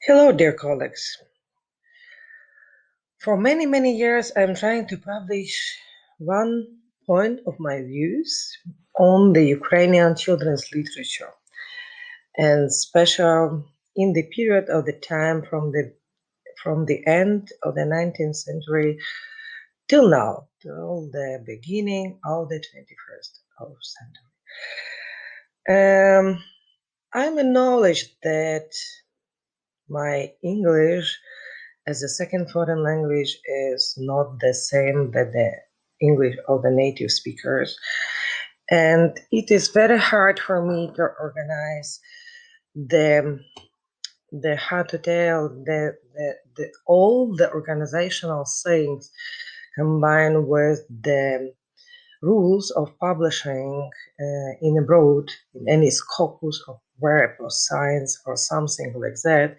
Hello, dear colleagues. For many, many years, I'm trying to publish one point of my views on the Ukrainian children's literature, and special in the period of the time from the end of the 19th century till now, till the beginning of the 21st century. I'm acknowledged that my English as a second foreign language is not the same that the English of the native speakers. And it is very hard for me to organize the how to tell all the organizational things combined with the rules of publishing in abroad in any scopus of web or science or something like that.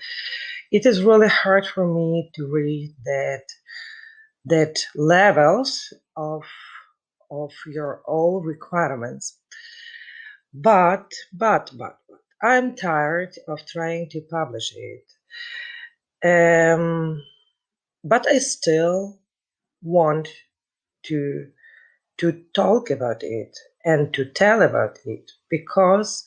It is really hard for me to read that levels of your all requirements. But I'm tired of trying to publish it. But I still want to talk about it and to tell about it, because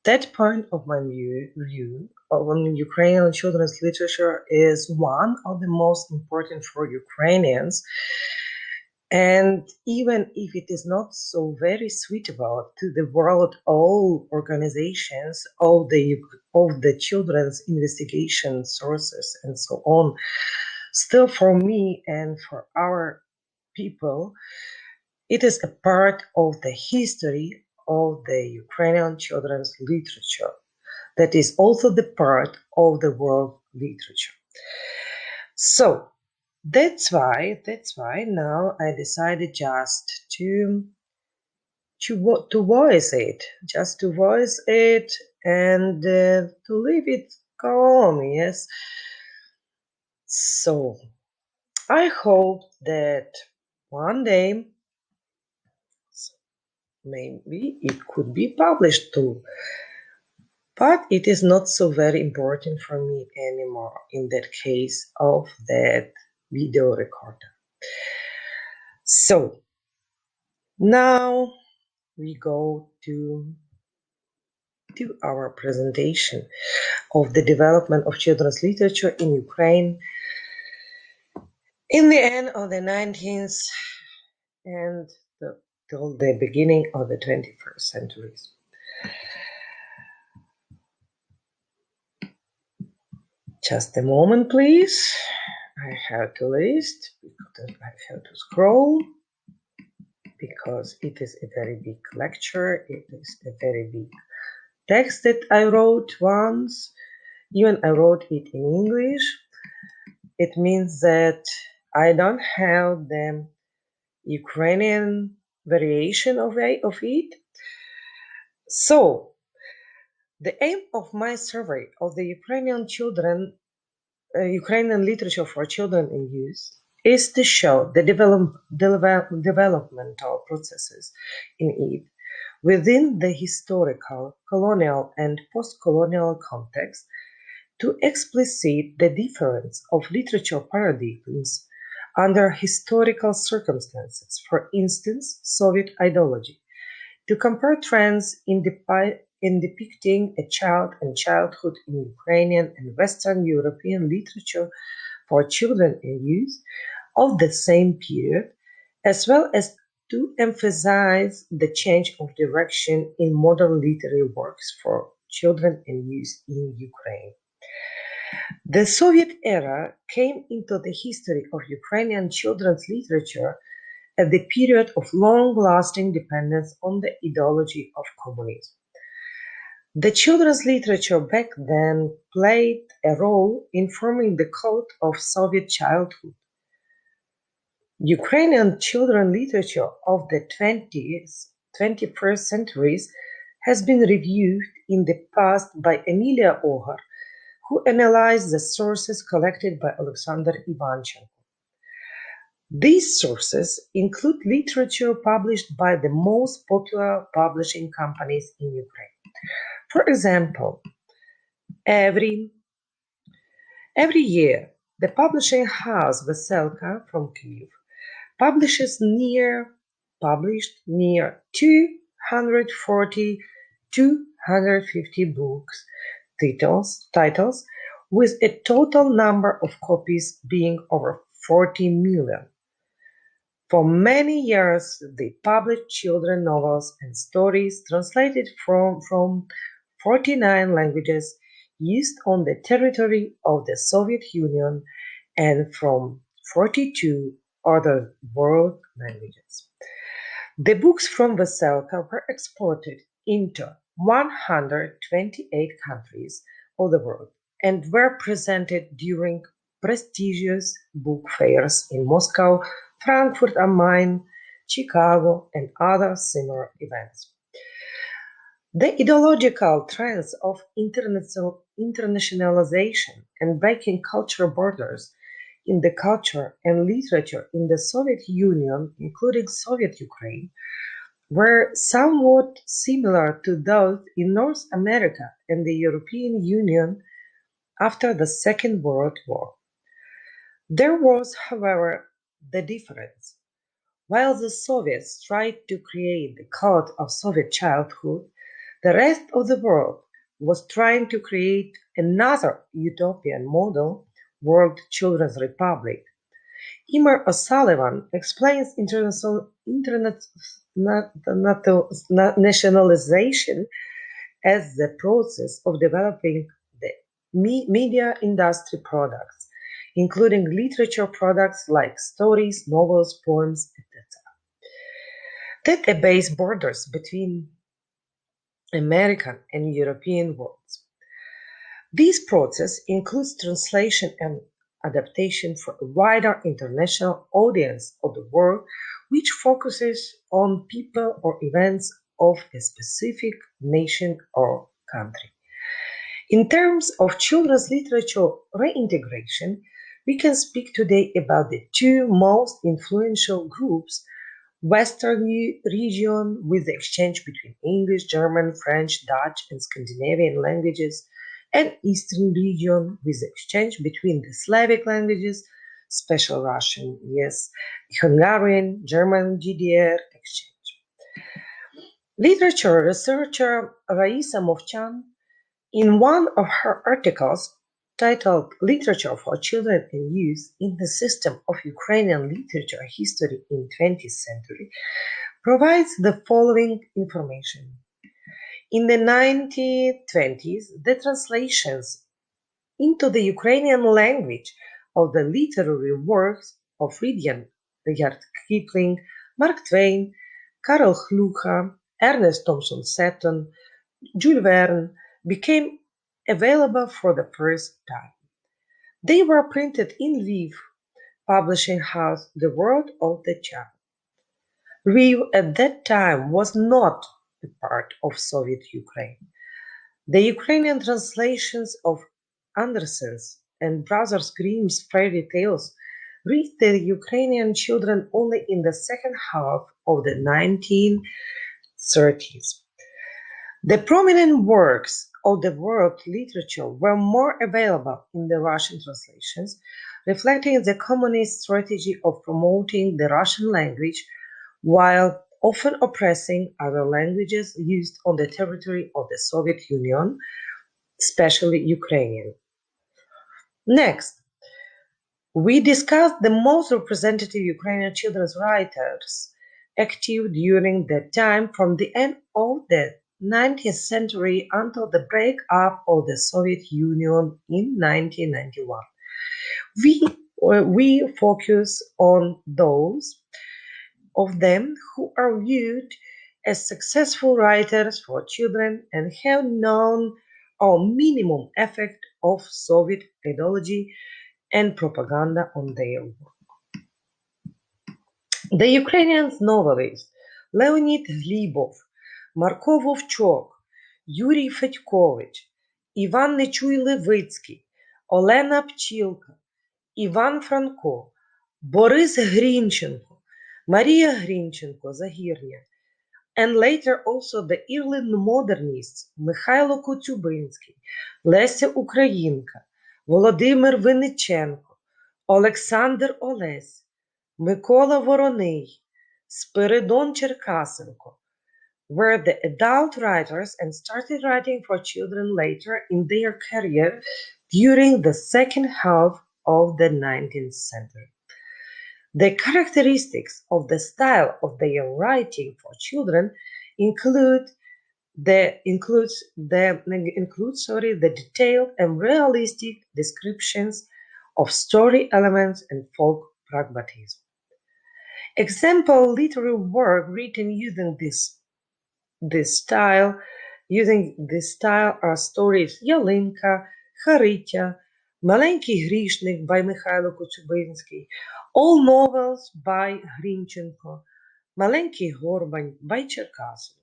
that point of my view on Ukrainian children's literature is one of the most important for Ukrainians. And even if it is not so very suitable to the world, all organizations, all the children's investigation sources and so on, still for me and for our people, it is a part of the history of the Ukrainian children's literature that is also the part of the world literature. So that's why now I decided just to voice it, and to leave it calm. Yes. So I hope that one day maybe it could be published too, but it is not so very important for me anymore in that case of that video recorder. So now we go to our presentation of the development of children's literature in Ukraine in the end of the 19th and till the beginning of the 21st centuries. Just a moment, please. I have to list, because I have to scroll, because it is a very big lecture. It is a very big text that I wrote once. Even I wrote it in English. It means that I don't have the Ukrainian variation of it. So the aim of my survey of the Ukrainian Ukrainian literature for children and youth is to show the developmental processes in it within the historical, colonial, and post-colonial context, to explicate the difference of literature paradigms under historical circumstances, for instance, Soviet ideology, to compare trends in depicting a child and childhood in Ukrainian and Western European literature for children and youth of the same period, as well as to emphasize the change of direction in modern literary works for children and youth in Ukraine. The Soviet era came into the history of Ukrainian children's literature at the period of long-lasting dependence on the ideology of communism. The children's literature back then played a role in forming the code of Soviet childhood. Ukrainian children's literature of the 21st centuries has been reviewed in the past by Emilia Ohar, who analyzed the sources collected by Alexander Ivanchenko. These sources include literature published by the most popular publishing companies in Ukraine. For example, every Every year, the publishing house Vesselka from Kyiv published near 240 250 books titles with a total number of copies being over 40 million. For many years, they published children's novels and stories translated from 49 languages used on the territory of the Soviet Union and from 42 other world languages. The books from Veselka were exported into 128 countries of the world and were presented during prestigious book fairs in Moscow, Frankfurt am Main, Chicago, and other similar events. The ideological trends of internationalization and breaking cultural borders in the culture and literature in the Soviet Union, including Soviet Ukraine, were somewhat similar to those in North America and the European Union after the Second World War. There was, however, the difference. While the Soviets tried to create the cult of Soviet childhood, the rest of the world was trying to create another utopian model, World Children's Republic. Emer O'Sullivan explains internationalization as the process of developing the media industry products, including literature products like stories, novels, poems, etc. That abase borders between American and European worlds. This process includes translation and adaptation for a wider international audience of the world, which focuses on people or events of a specific nation or country. In terms of children's literature reintegration, we can speak today about the two most influential groups: Western region with the exchange between English, German, French, Dutch, and Scandinavian languages, and Eastern region with the exchange between the Slavic languages, special Russian, yes, Hungarian, German, GDR exchange. Literature researcher Raisa Movchan, in one of her articles titled Literature for Children and Youth in the System of Ukrainian Literature History in 20th Century, provides the following information. In the 1920s, the translations into the Ukrainian language of the literary works of Rudyard Kipling, Mark Twain, Karol Hlucha, Ernest Thompson Seton, Jules Verne became available for the first time. They were printed in Lviv publishing house, The World of the Child. Lviv at that time was not a part of Soviet Ukraine. The Ukrainian translations of Andersen's and Brothers Grimm's fairy tales reached the Ukrainian children only in the second half of the 1930s. The prominent works of the world literature were more available in the Russian translations, reflecting the communist strategy of promoting the Russian language while often oppressing other languages used on the territory of the Soviet Union, especially Ukrainian. Next, we discussed the most representative Ukrainian children's writers active during the time from the end of the 19th century until the breakup of the Soviet Union in 1991. We focus on those of them who are viewed as successful writers for children and have known or minimum effect of Soviet ideology and propaganda on their work. The Ukrainian novelists Leonid Glibov, Marko Вовчок, Юрій Федькович, Іван Нечуй-Левицький, Олена Пчілка, Іван Франко, Борис Грінченко, Maria Grinchenko Zagirnia, and later also the early modernists Mikhailo Kotyubinsky, Lesia Ukrayinka, Володимир Винниченко, Олександр Олесь, Микола Вороний, Спиридон Черкасенко were the adult writers and started writing for children later in their career during the second half of the 19th century. The characteristics of the style of their writing for children include the detailed and realistic descriptions of story elements and folk pragmatism. Example literary work written using this style are stories Ялинка, Харитя, Маленький грішник by Михайло Коцюбинський, all novels by Грінченко, Маленький Горбань by Черкасенко.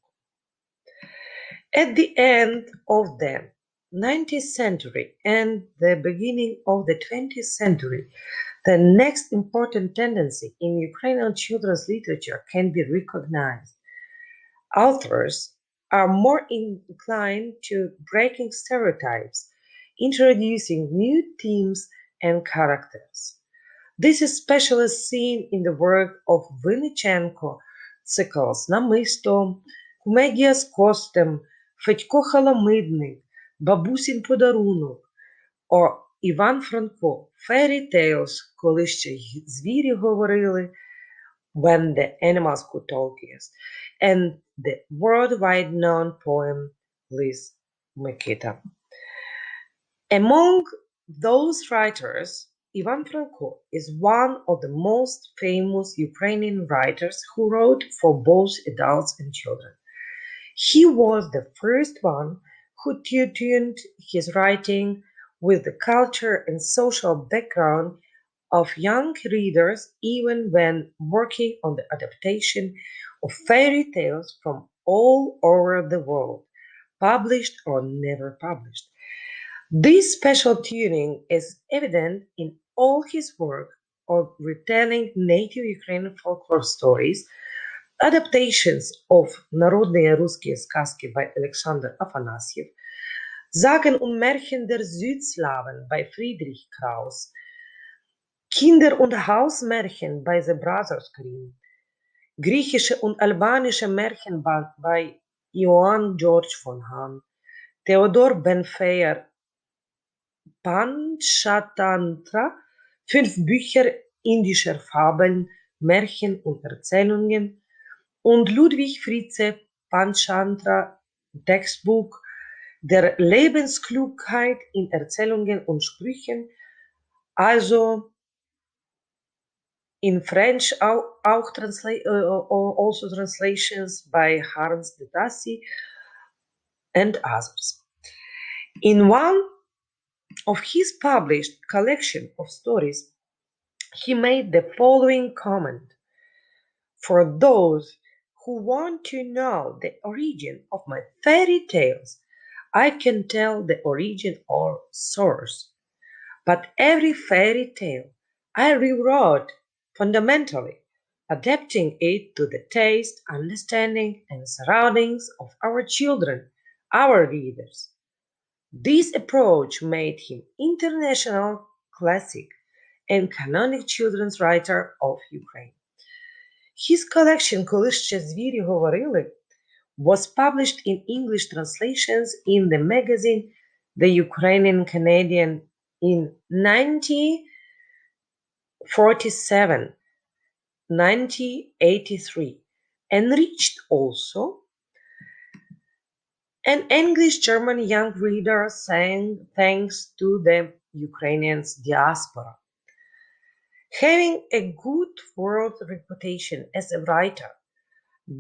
At the end of the 19th century and the beginning of the 20th century, the next important tendency in Ukrainian children's literature can be recognized. Authors are more inclined to breaking stereotypes, introducing new themes and characters. This is especially seen in the work of Винниченко, cycles Намисто, Комедія з Костем, Федько Халамидник, Бабусін подарунок, or Іван Франко, Fairy Tales, коли ще й звірі говорили, When the Animals Could Talk, yes, and the worldwide known poem Liz Mikita. Among those writers, Ivan Franko is one of the most famous Ukrainian writers who wrote for both adults and children. He was the first one who tuned his writing with the culture and social background of young readers, even when working on the adaptation of fairy tales from all over the world, published or never published. This special tuning is evident in all his work of retelling native Ukrainian folklore stories, adaptations of Народные русские сказки by Alexander Afanasyev, Sagen und Märchen der Südslawen by Friedrich Krauss, Kinder- und Hausmärchen by the Brothers Grimm, griechische und albanische Märchen by Johann George von Hahn, Theodor Benfeyer Panchatantra, 5 Bücher indischer Fabeln, Märchen und Erzählungen, und Ludwig Fritze Panchatantra, Textbuch der Lebensklugheit in Erzählungen und Sprüchen, also in French also translations by Hans de Tassi and others. In one of his published collection of stories, he made the following comment: "For those who want to know the origin of my fairy tales, I can tell the origin or source, but every fairy tale I rewrote fundamentally, adapting it to the taste, understanding, and surroundings of our children, our readers." This approach made him international classic and canonical children's writer of Ukraine. His collection «Коли ще звірі говорили» was published in English translations in the magazine The Ukrainian Canadian in 1947-1983 and reached also an English-German young reader thanks to the Ukrainian diaspora. Having a good world reputation as a writer,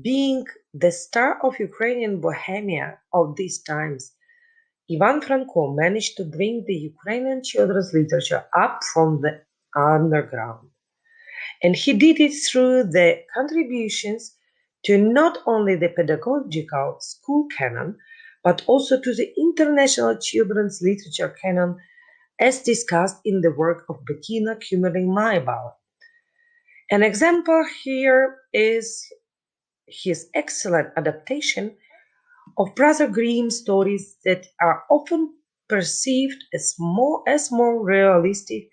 being the star of Ukrainian Bohemia of these times, Ivan Franko managed to bring the Ukrainian children's literature up from the underground. And he did it through the contributions to not only the pedagogical school canon, but also to the international children's literature canon, as discussed in the work of Bettina Kümmerling-Maybauer. An example here is his excellent adaptation of Brother Grimm stories that are often perceived as more realistic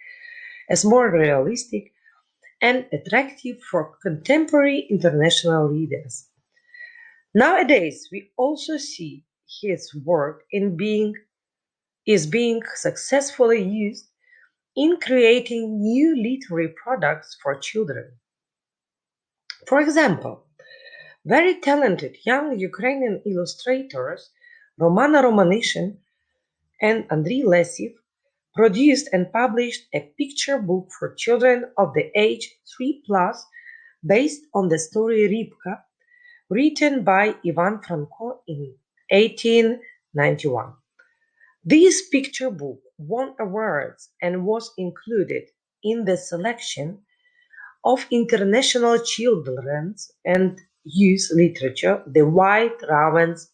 and attractive for contemporary international readers. Nowadays, we also see his work is being successfully used in creating new literary products for children. For example, very talented young Ukrainian illustrators Romana Romanishin and Andriy Lesev produced and published a picture book for children of the age 3+ based on the story Ribka, written by Ivan Franko in 1891. This picture book won awards and was included in the selection of International Children's and Youth Literature, the White Ravens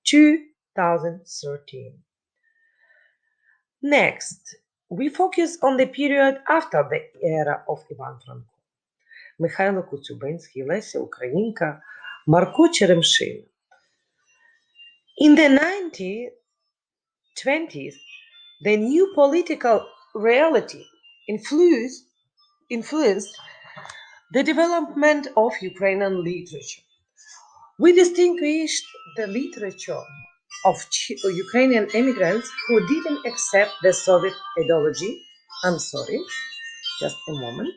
2013. Next, we focus on the period after the era of Ivan Franko. Михайло Коцюбинський, Леся Українка, Марко Черемшин. In the 1920s, the new political reality influenced the development of Ukrainian literature. We distinguished the literature of Ukrainian immigrants who didn't accept the Soviet ideology. I'm sorry, just a moment.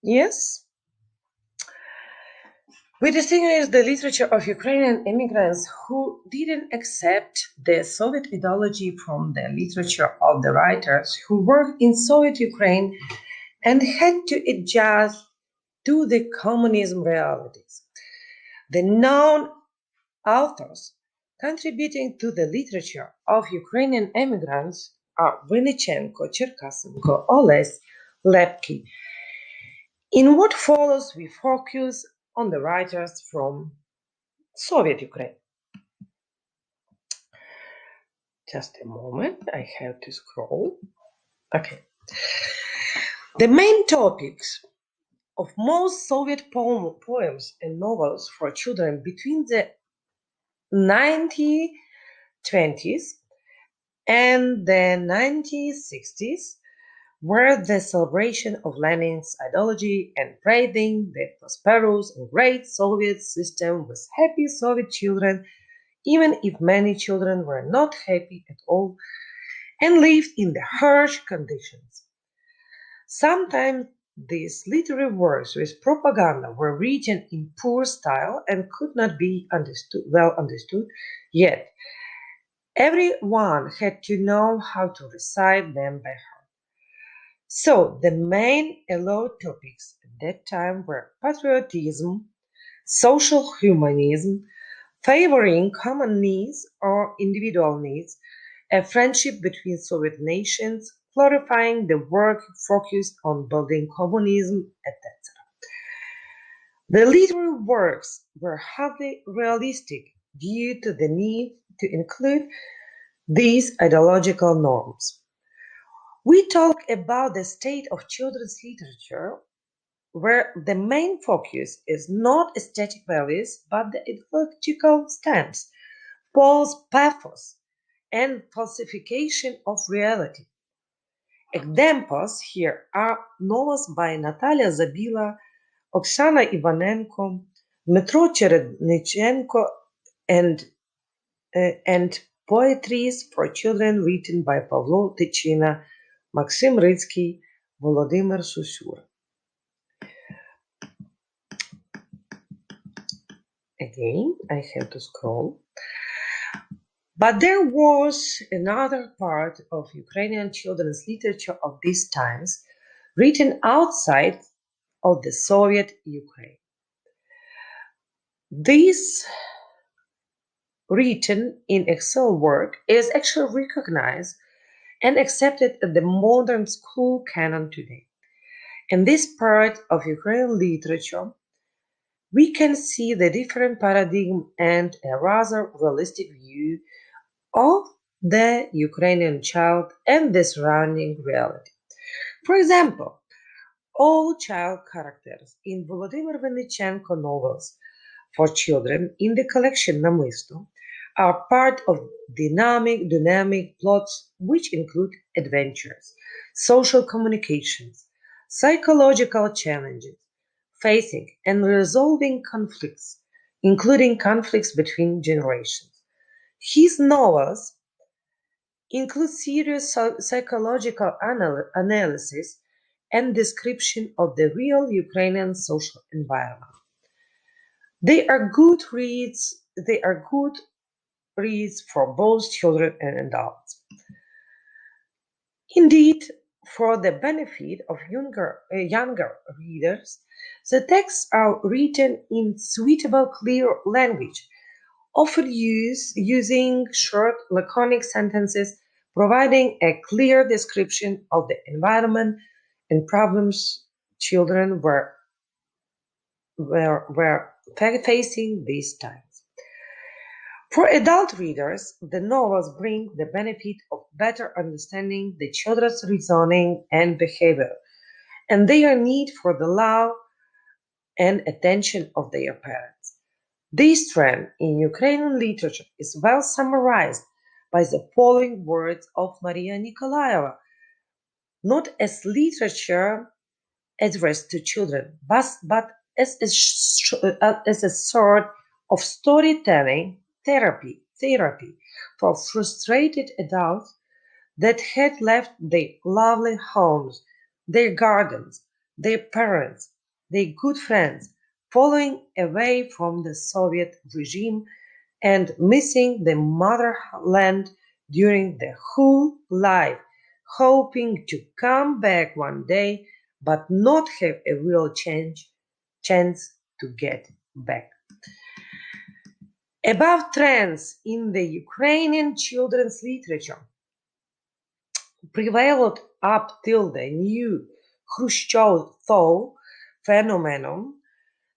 Yes. We distinguish the literature of Ukrainian immigrants who didn't accept the Soviet ideology from the literature of the writers who worked in Soviet Ukraine and had to adjust to the communism realities. The known authors contributing to the literature of Ukrainian immigrants are Vinnichenko, Cherkasenko, Oles, Lepki. In what follows, we focus on the writers from Soviet Ukraine. Just a moment, I have to scroll. Okay. The main topics of most Soviet poems and novels for children between the 1920s and the 1960s were the celebration of Lenin's ideology and praising the prosperous and great Soviet system with happy Soviet children, even if many children were not happy at all and lived in the harsh conditions. Sometimes these literary works with propaganda were written in poor style and could not be well understood, yet everyone had to know how to recite them by heart. So the main allowed topics at that time were patriotism, social humanism, favoring common needs or individual needs, a friendship between Soviet nations, glorifying the work focused on building communism, etc. The literary works were hardly realistic due to the need to include these ideological norms. We talk about the state of children's literature, where the main focus is not aesthetic values, but the ideological stance, false pathos, and falsification of reality. Examples here are novels by Natalia Zabila, Oksana Ivanenko, Dmytro Cherednichenko, and poetries for children written by Pavlo Tychina, Maxim Ritsky, Volodymyr Susur. Again, I have to scroll. But there was another part of Ukrainian children's literature of these times, written outside of the Soviet Ukraine. This written in XIXth work is actually recognized and accepted at the modern school canon today. In this part of Ukrainian literature, we can see the different paradigm and a rather realistic view of the Ukrainian child and the surrounding reality. For example, all child characters in Volodymyr Vinnichenko novels for children in the collection Namysto are part of dynamic plots which include adventures, social communications, psychological challenges, facing and resolving conflicts, including conflicts between generations. His novels include serious psychological analysis and description of the real Ukrainian social environment. They are good reads for both children and adults. Indeed, for the benefit of younger readers, the texts are written in suitable, clear language, often using short, laconic sentences, providing a clear description of the environment and problems children were facing these times. For adult readers, the novels bring the benefit of better understanding the children's reasoning and behavior, and their need for the love and attention of their parents. This trend in Ukrainian literature is well summarized by the following words of Maria Nikolaeva, not as literature addressed to children, but as a sort of storytelling therapy for frustrated adults that had left their lovely homes, their gardens, their parents, their good friends, following away from the Soviet regime and missing the motherland during their whole life, hoping to come back one day but not have a real chance to get back. About trends in the Ukrainian children's literature prevailed up till the new Khrushchev thaw phenomenon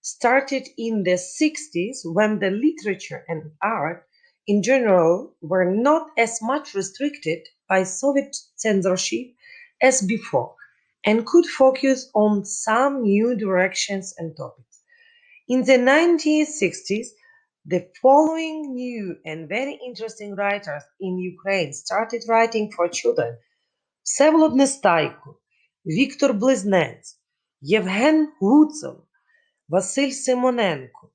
started in the 60s, when the literature and art in general were not as much restricted by Soviet censorship as before and could focus on some new directions and topics. In the 1960s, the following new and very interesting writers in Ukraine started writing for children: Всеволод Нестайко, Віктор Близнець, Євген Гуцул, Василь Симоненко,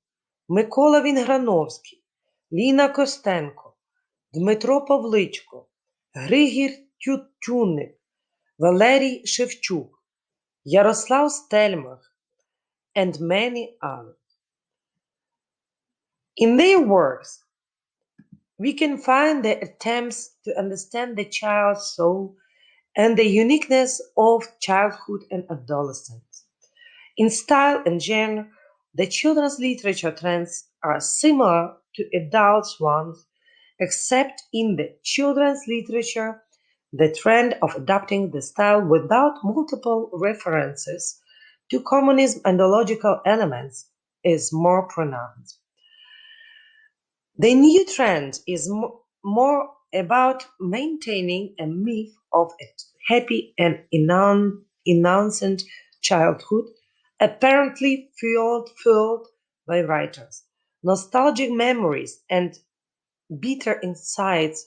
Микола Вінграновський, Ліна Костенко, Дмитро Павличко, Григір Тютюнник, Валерій Шевчук, Ярослав Стельмах, and many others. In their works, we can find the attempts to understand the child's soul and the uniqueness of childhood and adolescence. In style and genre, the children's literature trends are similar to adults' ones, except in the children's literature, the trend of adopting the style without multiple references to communism and ideological elements is more pronounced. The new trend is more about maintaining a myth of a happy and innocent childhood, apparently fueled by writers, nostalgic memories, and bitter insights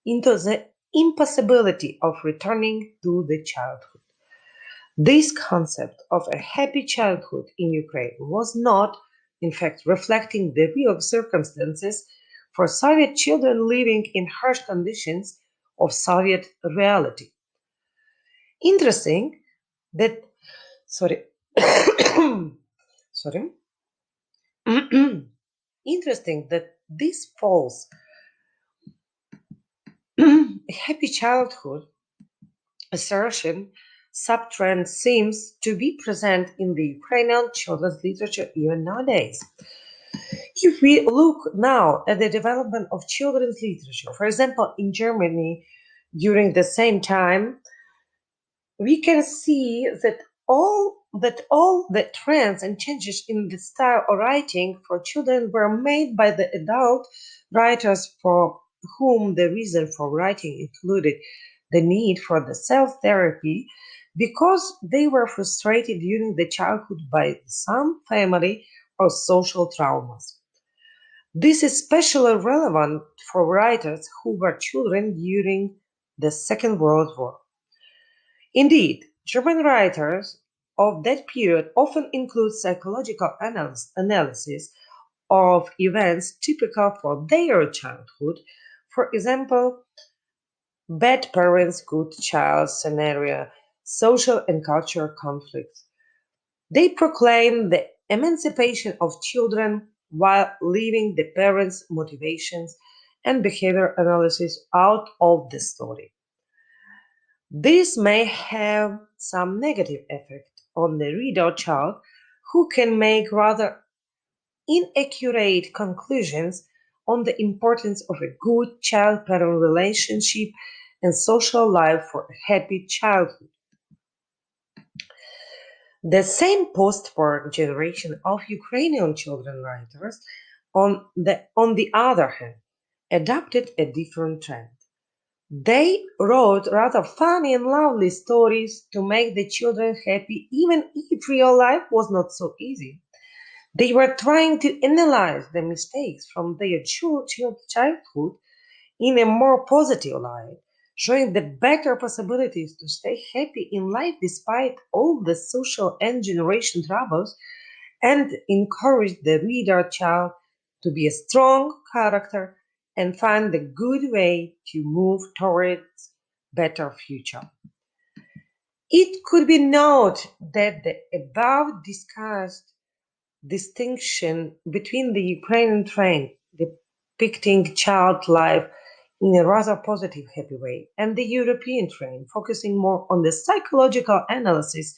into the impossibility of returning to the childhood. This concept of a happy childhood in Ukraine was not, in fact, reflecting the real circumstances for Soviet children living in harsh conditions of Soviet reality. Interesting that interesting that this false happy childhood assertion subtrend seems to be present in the Ukrainian children's literature even nowadays. If we look now at the development of children's literature, for example, in Germany during the same time, we can see that all the trends and changes in the style of writing for children were made by the adult writers for whom the reason for writing included the need for the self-therapy because they were frustrated during the childhood by some family or social traumas. This is especially relevant for writers who were children during the Second World War. Indeed, German writers of that period often include psychological analysis of events typical for their childhood. For example, bad parents, good child scenario, social and cultural conflicts. They proclaim the emancipation of children while leaving the parents' motivations and behavior analysis out of the story. This may have some negative effect on the reader child who can make rather inaccurate conclusions on the importance of a good child-parent relationship and social life for a happy childhood. The same post-war generation of Ukrainian children writers, on the other hand, adopted a different trend. They wrote rather funny and lovely stories to make the children happy, even if real life was not so easy. They were trying to analyze the mistakes from their childhood in a more positive light, showing the better possibilities to stay happy in life despite all the social and generation troubles, and encourage the reader child to be a strong character and find the good way to move towards better future. It could be noted that the above discussed distinction between the Ukrainian trend depicting child life in a rather positive, happy way, and the European trend focusing more on the psychological analysis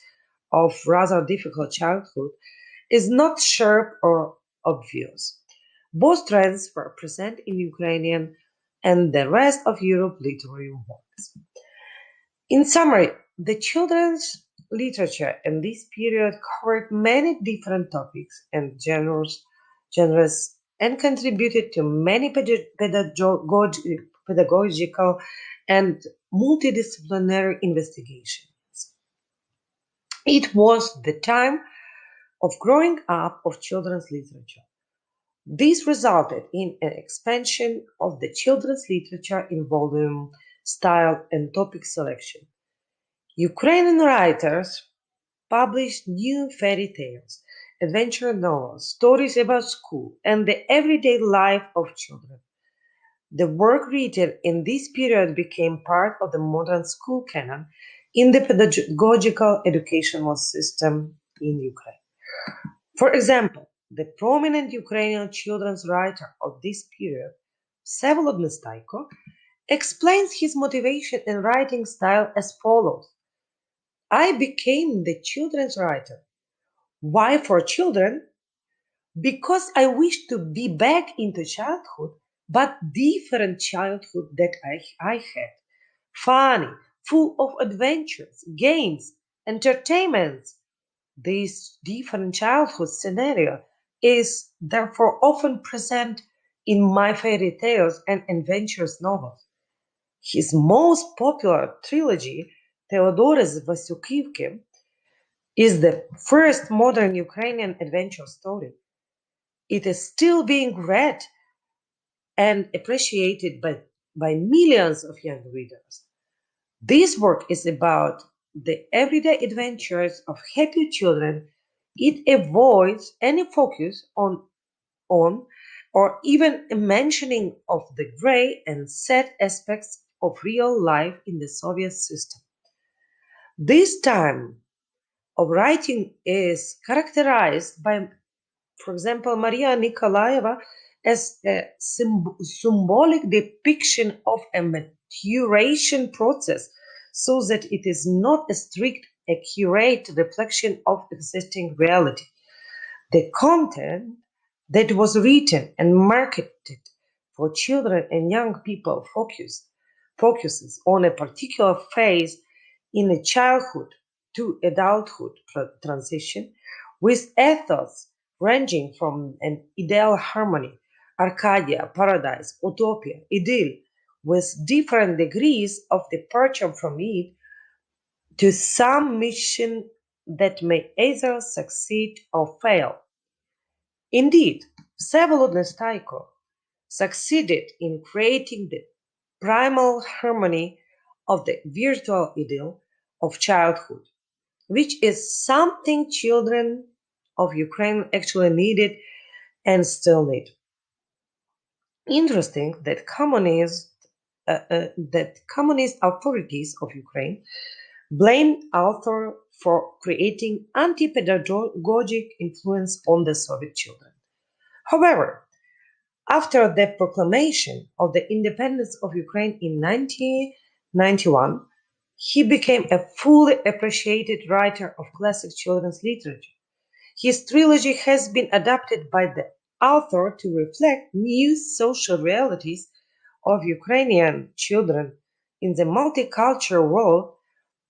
of rather difficult childhood is not sharp or obvious. Both trends were present in Ukrainian and the rest of Europe literary works. In summary, the children's literature in this period covered many different topics and genres and contributed to many pedagogical and multidisciplinary investigations. It was the time of growing up of children's literature. This resulted in an expansion of the children's literature in volume, style, and topic selection. Ukrainian writers published new fairy tales, adventure novels, stories about school, and the everyday life of children. The work written in this period became part of the modern school canon in the pedagogical educational system in Ukraine. For example, the prominent Ukrainian children's writer of this period, Vsevolod Nestaiko, explains his motivation and writing style as follows. I became the children's writer. Why for children? Because I wish to be back into childhood, but different childhood that I had. Funny, full of adventures, games, entertainments. This different childhood scenario is therefore often present in my fairy tales and adventures novels. His most popular trilogy, Theodore's Vasyukivki, is the first modern Ukrainian adventure story. It is still being read and appreciated by millions of young readers. This work is about the everyday adventures of happy children. It avoids any focus on or even a mentioning of the gray and sad aspects of real life in the Soviet system. This time of writing is characterized by, for example, Maria Nikolaeva as a symbolic depiction of a maturation process, so that it is not a strict, accurate reflection of existing reality. The content that was written and marketed for children and young people focuses on a particular phase in a childhood to adulthood transition, with ethos ranging from an ideal harmony, Arcadia, paradise, utopia, idyll, with different degrees of departure from it, to some mission that may either succeed or fail. Indeed, Всеволод Nestaiko succeeded in creating the primal harmony of the virtual idyll of childhood, which is something children of Ukraine actually needed and still need. Interesting that communist authorities of Ukraine blamed author for creating anti-pedagogic influence on the Soviet children. However, after the proclamation of the independence of Ukraine in 1991, he became a fully appreciated writer of classic children's literature. His trilogy has been adapted by the author to reflect new social realities of Ukrainian children in the multicultural world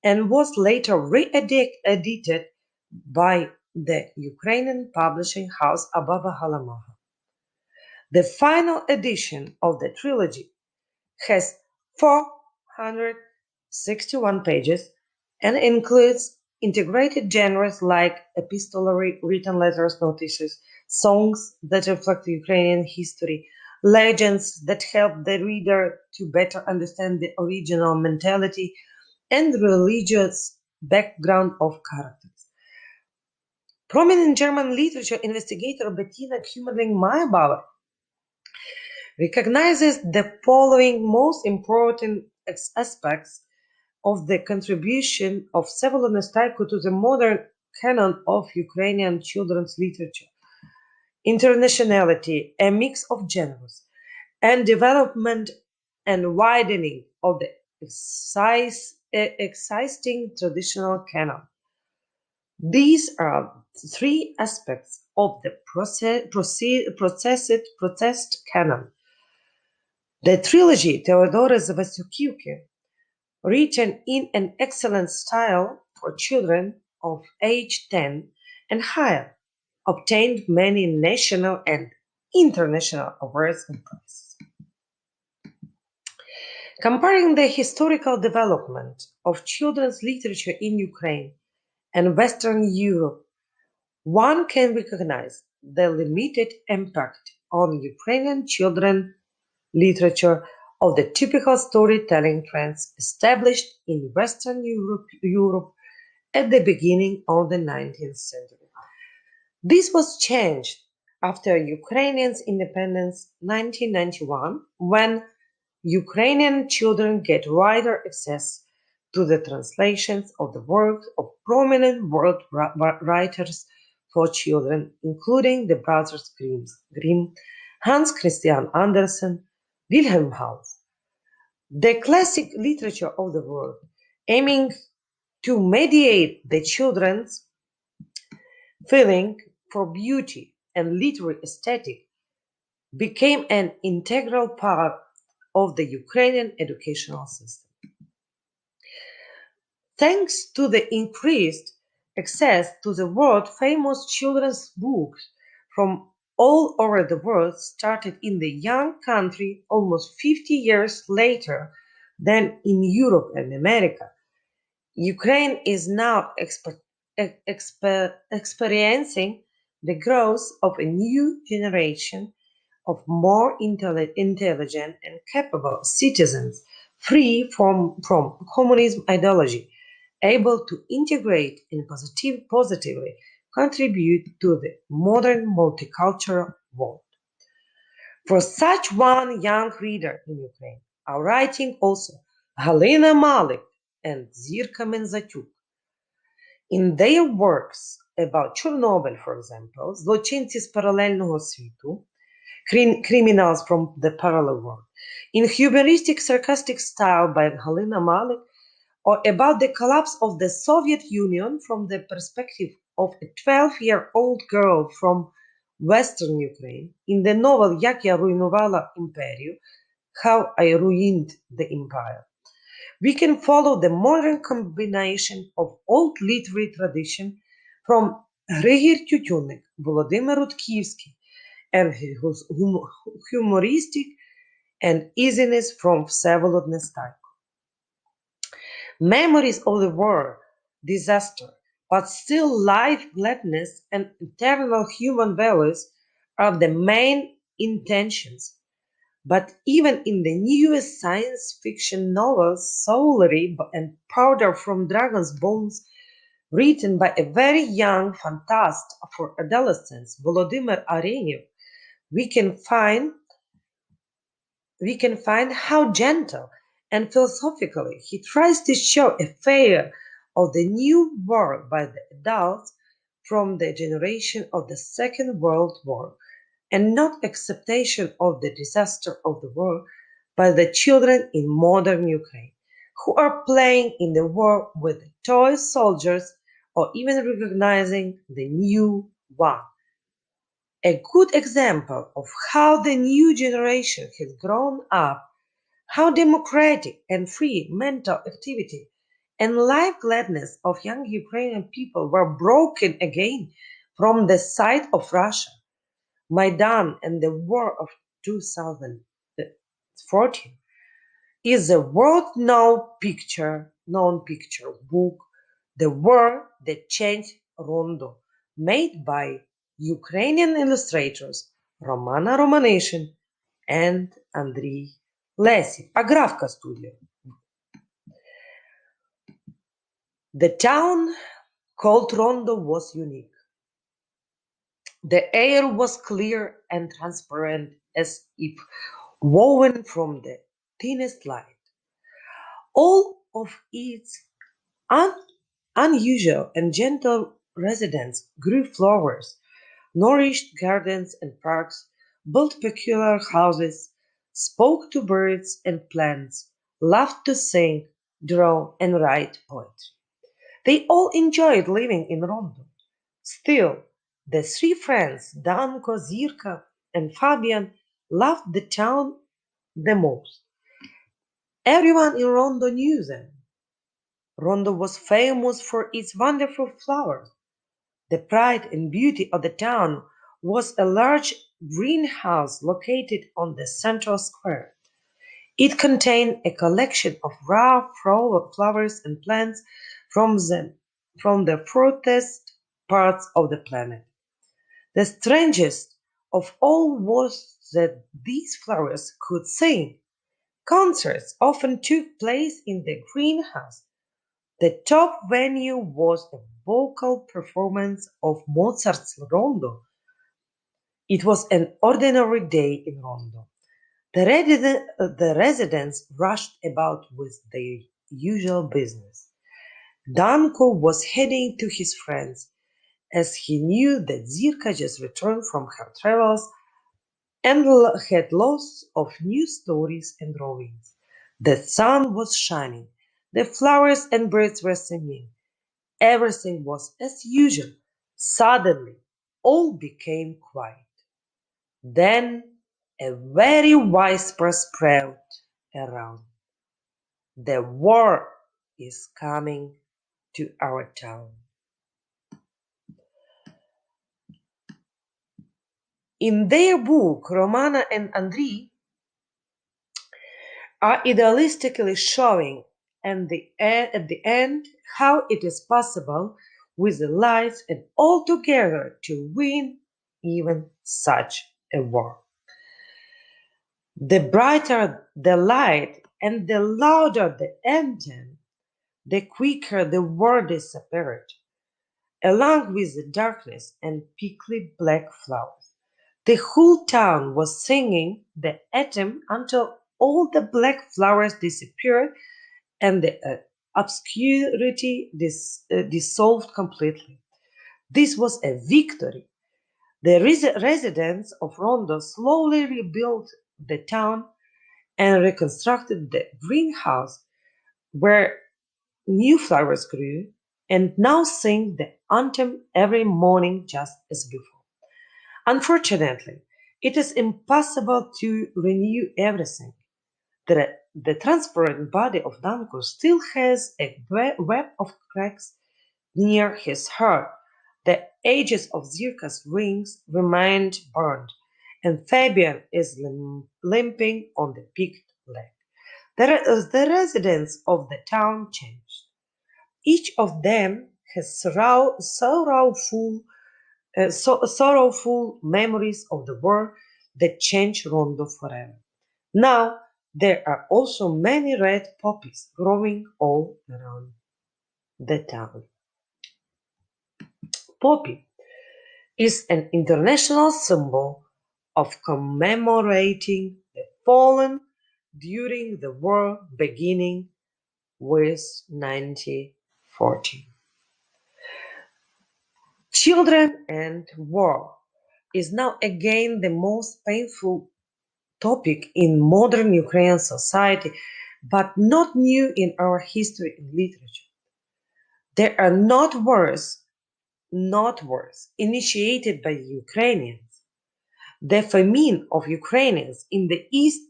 and was later re-edited by the Ukrainian publishing house Ababa Halamaha. The final edition of the trilogy has 461 pages and includes integrated genres like epistolary, written letters, notices, songs that reflect Ukrainian history, legends that help the reader to better understand the original mentality and religious background of characters. Prominent German literature investigator Bettina Kümmerling-Mayerbauer recognizes the following most important aspects of the contribution of Всеволод Nestaiko to the modern canon of Ukrainian children's literature: internationality, a mix of genres, and development and widening of the existing traditional canon. These are three aspects of the processed canon. The trilogy Theodore's Vasyl, written in an excellent style for children of age 10 and higher, obtained many national and international awards and prizes. Comparing the historical development of children's literature in Ukraine and Western Europe, one can recognize the limited impact on Ukrainian children's literature of the typical storytelling trends established in Western Europe at the beginning of the 19th century. This was changed after Ukrainians' independence 1991, when Ukrainian children get wider access to the translations of the works of prominent world writers for children, including the brothers Grimm, Hans Christian Andersen, Wilhelm Haus. The classic literature of the world, aiming to mediate the children's feeling for beauty and literary aesthetic, became an integral part of the Ukrainian educational system. Thanks to the increased access to the world-famous children's books from all over the world, started in the young country almost 50 years later than in Europe and America, Ukraine is now experiencing the growth of a new generation of more intelligent and capable citizens, free from communism ideology, able to integrate and positively contribute to the modern multicultural world. For such one young reader in Ukraine are writing also Galina Malik and Zirka Menzatyuk. In their works about Chernobyl, for example, Злочинці з паралельного світу, Criminals from the Parallel World, in humoristic sarcastic style by Galina Malik, or about the collapse of the Soviet Union from the perspective of a 12-year-old girl from Western Ukraine, in the novel Як я руйнувала імперію, How I Ruined the Empire. We can follow the modern combination of old literary tradition from Григір Тютюнник, Володимир Рудківський, and his humoristic and easiness from Всеволод Nestaiko. Memories of the war, disaster, but still life, gladness, and eternal human values are the main intentions. But even in the newest science fiction novels, Soulary and Powder from Dragon's Bones, written by a very young fantast for adolescents, Volodymyr Arenev, we can find how gentle and philosophically he tries to show a fear of the new world by the adults from the generation of the Second World War, and not acceptation of the disaster of the war by the children in modern Ukraine, who are playing in the war with the toy soldiers or even recognizing the new one. A good example of how the new generation has grown up, how democratic and free mental activity and life gladness of young Ukrainian people were broken again from the side of Russia. Maidan and the War of 2014 is a known picture book, The War That Changed Rondo, made by Ukrainian illustrators Romana Romanation and Andriy Lesin. Agravka Studio. The town called Rondo was unique. The air was clear and transparent as if woven from the thinnest light. All of its unusual and gentle residents grew flowers, nourished gardens and parks, built peculiar houses, spoke to birds and plants, loved to sing, draw, and write poetry. They all enjoyed living in Rondo. Still, the three friends, Danko, Zirka, and Fabian, loved the town the most. Everyone in Rondo knew them. Rondo was famous for its wonderful flowers. The pride and beauty of the town was a large greenhouse located on the central square. It contained a collection of rare flowers and plants from the furthest parts of the planet. The strangest of all was that these flowers could sing. Concerts often took place in the greenhouse. The top venue was a vocal performance of Mozart's Rondo. It was an ordinary day in Rondo. The residents rushed about with their usual business. Danko was heading to his friends, as he knew that Zirka just returned from her travels and had lots of new stories and drawings. The sun was shining, the flowers and birds were singing. Everything was as usual. Suddenly, all became quiet. Then a very whisper spread around. The war is coming to our town. In their book, Romana and Andriy are idealistically showing at the end how it is possible with the lives and all together to win even such a war. The brighter the light and the louder the anthem, the quicker the war disappeared, along with the darkness and prickly black flowers. The whole town was singing the anthem until all the black flowers disappeared and the obscurity dissolved completely. This was a victory. The residents of Rondo slowly rebuilt the town and reconstructed the greenhouse where new flowers grew, and now sing the anthem every morning just as before. Unfortunately, it is impossible to renew everything. The transparent body of Danko still has a web of cracks near his heart. The edges of Zirka's rings remained burned, and Fabian is limping on the picked leg. The residents of the town changed. Each of them has sorrowful sorrowful memories of the war that changed Rondo forever. Now, there are also many red poppies growing all around the town. Poppy is an international symbol of commemorating the fallen during the war beginning with 1940. Children and war is now again the most painful topic in modern Ukrainian society, but not new in our history and literature. There are not wars initiated by the Ukrainians. The famine of Ukrainians in the east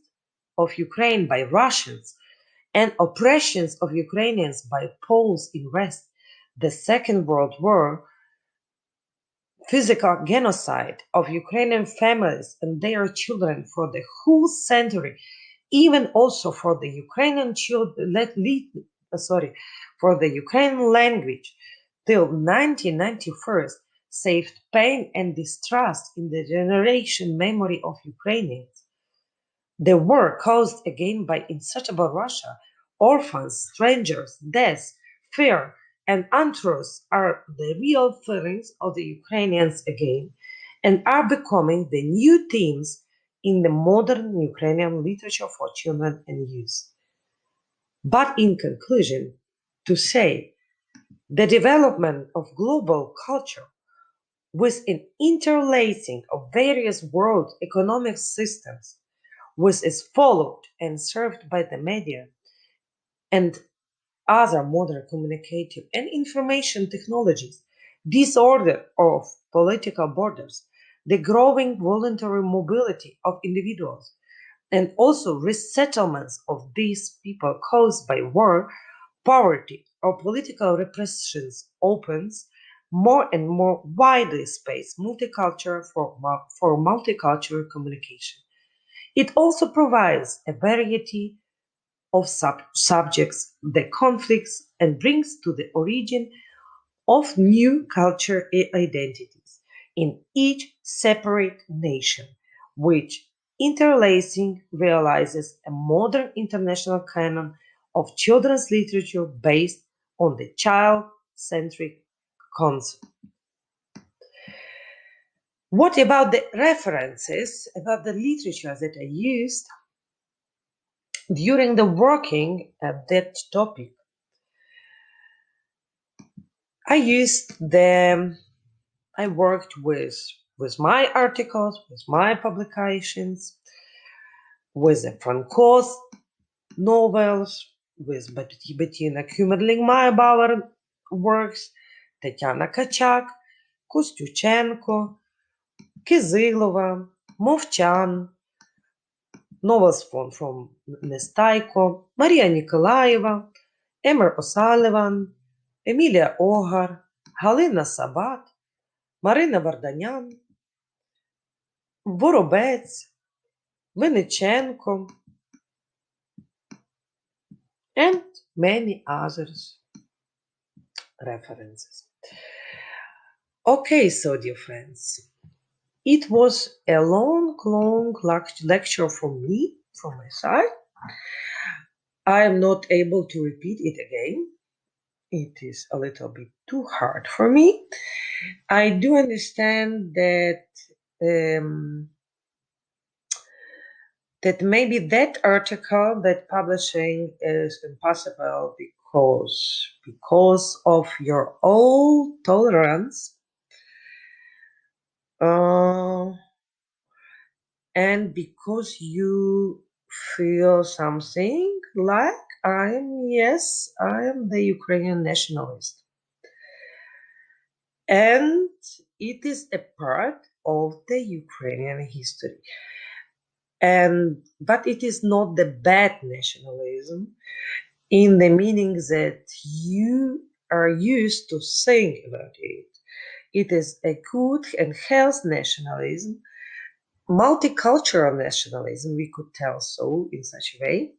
of Ukraine by Russians and oppressions of Ukrainians by Poles in West, the Second World War, physical genocide of Ukrainian families and their children for the whole century, even also for the Ukrainian for the Ukrainian language till 1991 saved pain and distrust in the generation memory of Ukrainians. The war caused again by insatiable Russia, orphans, strangers, death, fear, and untruth are the real feelings of the Ukrainians again and are becoming the new themes in the modern Ukrainian literature for children and youth. But in conclusion, to say, the development of global culture with an interlacing of various world economic systems which is followed and served by the media and other modern communicative and information technologies, disorder of political borders, the growing voluntary mobility of individuals, and also resettlements of these people caused by war, poverty, or political repressions opens more and more widely space multicultural for multicultural communication. It also provides a variety of subjects, the conflicts, and brings to the origin of new culture identities in each separate nation, which interlacing realizes a modern international canon of children's literature based on the child-centric concept. What about the references, about the literature that I used during the working at that topic? I worked with my articles, with my publications, with the Franco's novels, with Bettina Kümerling-Maybauer works, Tetiana Kachak, Kostyuchenko, Kizilova, Movchan, novels from Nestaiko, Maria Nikolaeva, Emmer O'Sullivan, Emilia Ogar, Галина Sabat, Марина Варданян, Воробець, Винниченко, and many others references. Okay, so dear friends, it was a long lecture from me, from my side. I am not able to repeat it again. It is a little bit too hard for me. I do understand that that maybe that article, that publishing is impossible because of your old tolerance and because you feel something like I am the Ukrainian nationalist. And it is a part of the Ukrainian history. But it is not the bad nationalism in the meaning that you are used to think about it. It is a good and healthy nationalism, multicultural nationalism, we could tell so in such a way.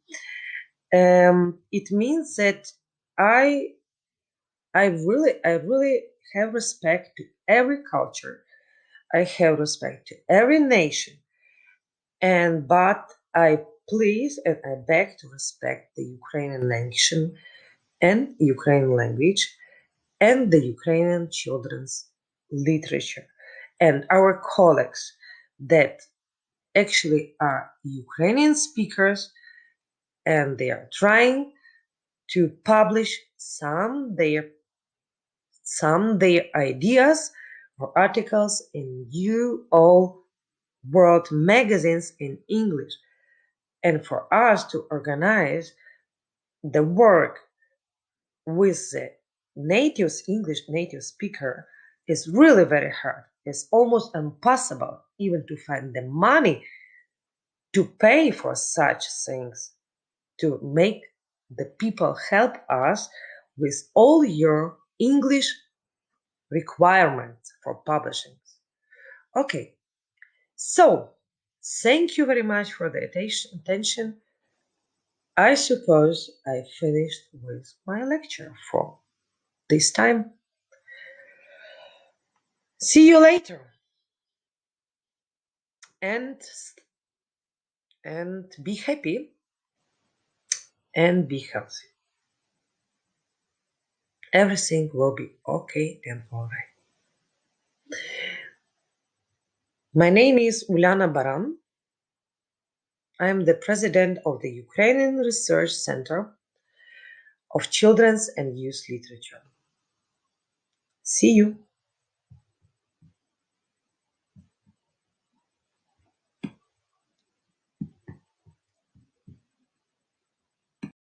It means that I really have respect to every culture, I have respect to every nation, but I please and I beg to respect the Ukrainian nation and Ukrainian language and the Ukrainian children's literature and our colleagues that actually are Ukrainian speakers, and they are trying to publish some their ideas or articles in all world magazines in English. And for us to organize the work with the English native speaker is really very hard. It's almost impossible even to find the money to pay for such things, to make the people help us with all your English requirements for publishing. Okay, so thank you very much for the attention. I suppose I finished with my lecture for this time. See you later, and be happy and be healthy. Everything will be okay and alright. My name is Uliana Baran. I am the president of the Ukrainian Research Center of Children's and Youth Literature. See you.